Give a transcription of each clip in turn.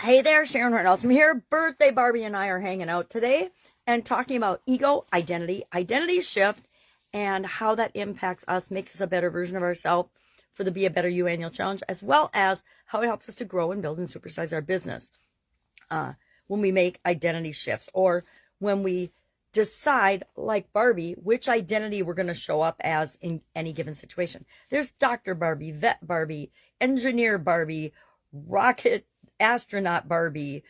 Hey there, Sharon Horne-Ellstrom here. Birthday Barbie and I are hanging out today and talking about ego, identity shift, and how that impacts us, makes us a better version of ourselves for the Be a Better You annual challenge, as well as how it helps us to grow and build and supersize our business when we make identity shifts, or when we decide, like Barbie, which identity we're going to show up as in any given situation. There's Dr. Barbie, Vet Barbie, Engineer Barbie, Rocket Astronaut Barbie,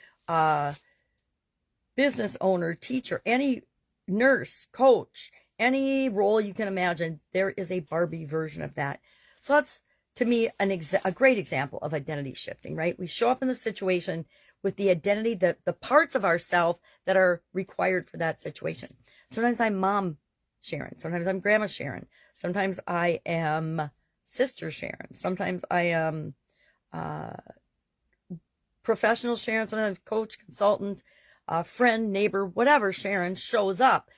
business owner, teacher, any nurse, coach, any role you can imagine. There is a Barbie version of that. So that's, to me, a great example of identity shifting, right? We show up in the situation with the identity, the parts of ourselves that are required for that situation. Sometimes I'm Mom Sharon. Sometimes I'm Grandma Sharon. Sometimes I am Sister Sharon. Sometimes I am professional Sharon. Sometimes coach, consultant, friend, neighbor, whatever Sharon shows up.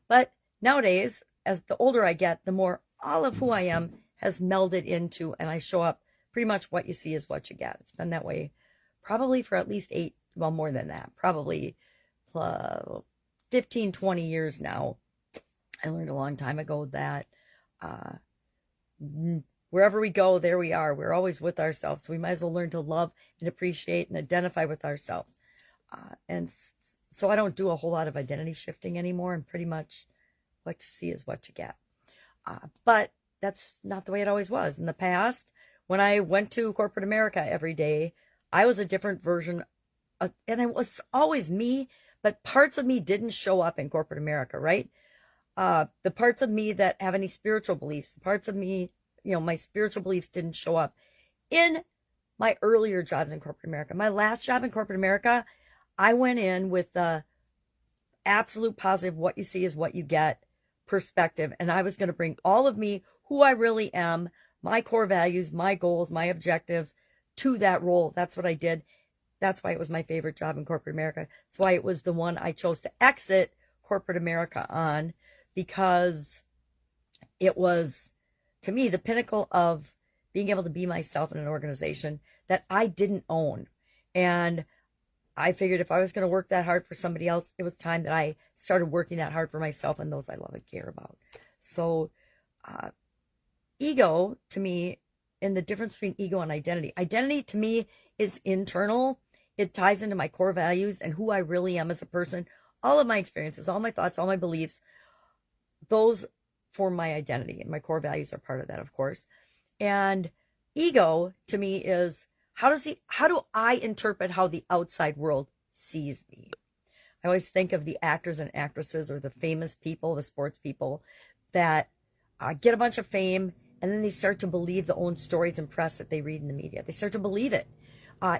But nowadays, as the older I get, the more all of who I am has melded into, and I show up pretty much what you see is what you get. It's been that way probably for at least more than that, probably 15, 20 years now. I learned a long time ago that wherever we go, there we are. We're always with ourselves. So we might as well learn to love and appreciate and identify with ourselves. And so I don't do a whole lot of identity shifting anymore, and pretty much what you see is what you get. But that's not the way it always was. In the past, when I went to corporate America every day, I was a different version and it was always me, but parts of me didn't show up in corporate America, right? The parts of me that have any spiritual beliefs, the parts of me, my spiritual beliefs didn't show up in my earlier jobs in corporate America. My last job in corporate America, I went in with the absolute positive, what you see is what you get perspective. And I was going to bring all of me, who I really am, my core values, my goals, my objectives to that role. That's what I did. That's why it was my favorite job in corporate America. That's why it was the one I chose to exit corporate America on, because it was, to me, the pinnacle of being able to be myself in an organization that I didn't own. And I figured if I was going to work that hard for somebody else, it was time that I started working that hard for myself and those I love and care about. So ego, to me, and the difference between ego and identity. Identity, to me, is internal. It ties into my core values and who I really am as a person. All of my experiences, all my thoughts, all my beliefs, those form my identity, and my core values are part of that, of course. And ego, to me, is how do I interpret how the outside world sees me? I always think of the actors and actresses, or the famous people, the sports people, that get a bunch of fame, and then they start to believe the own stories and press that they read in the media. They start to believe it,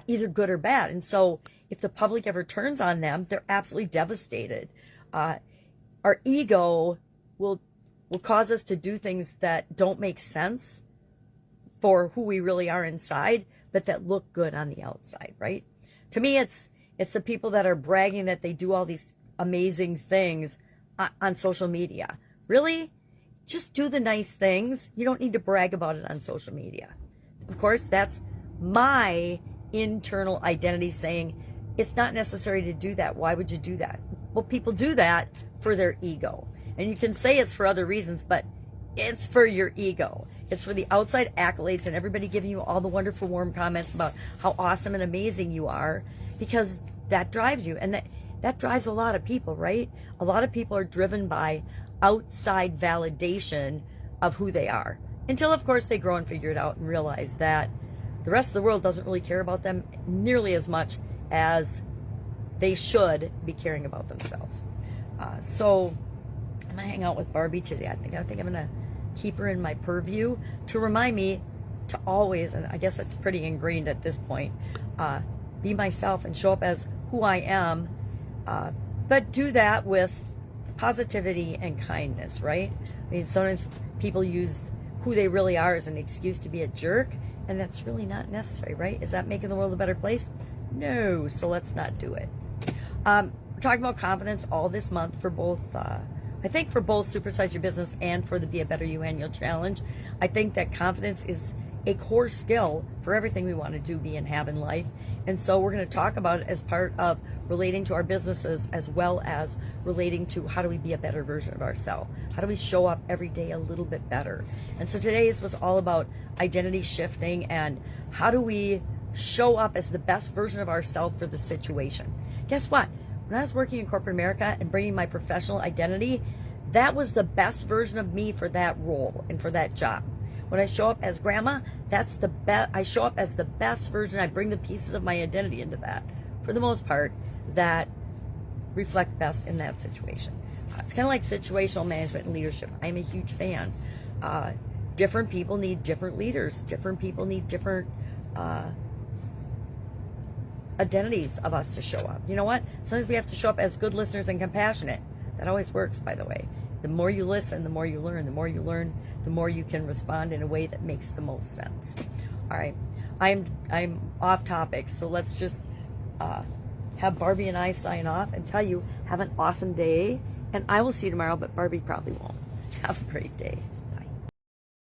either good or bad. And so if the public ever turns on them, they're absolutely devastated. Our ego will cause us to do things that don't make sense for who we really are inside, but that look good on the outside, right? To me, it's the people that are bragging that they do all these amazing things on social media. Really? Just do the nice things. You don't need to brag about it on social media. Of course, that's my internal identity saying it's not necessary to do that. Why would you do that? Well, people do that for their ego. And you can say it's for other reasons, but it's for your ego. It's for the outside accolades and everybody giving you all the wonderful, warm comments about how awesome and amazing you are, because that drives you. And that drives a lot of people, right? A lot of people are driven by outside validation of who they are, until, of course, they grow and figure it out and realize that the rest of the world doesn't really care about them nearly as much as they should be caring about themselves. So I'm gonna hang out with Barbie today. I think I'm gonna keep her in my purview to remind me to always, and I guess it's pretty ingrained at this point, be myself and show up as who I am, but do that with positivity and kindness, right? I mean, sometimes people use who they really are as an excuse to be a jerk, and that's really not necessary, right? Is that making the world a better place? No, so let's not do it. We're talking about confidence all this month for both, I think for both Supersize Your Business and for the Be a Better You annual challenge. I think that confidence is a core skill for everything we want to do, be, and have in life. And so we're going to talk about it as part of relating to our businesses, as well as relating to how do we be a better version of ourselves? How do we show up every day a little bit better? And so today's was all about identity shifting and how do we show up as the best version of ourselves for the situation. Guess what? When I was working in corporate America and bringing my professional identity, that was the best version of me for that role and for that job. When I show up as grandma, that's the best. I show up as the best version. I bring the pieces of my identity into that, for the most part, that reflect best in that situation. It's kind of like situational management and leadership. I'm a huge fan. Different people need different leaders. Different people need different identities of us to show up. You know what? Sometimes we have to show up as good listeners and compassionate. That always works, by the way. The more you listen, the more you learn. The more you learn, the more you can respond in a way that makes the most sense. All right. I'm off topic, so let's just have Barbie and I sign off and tell you, have an awesome day. And I will see you tomorrow, but Barbie probably won't. Have a great day.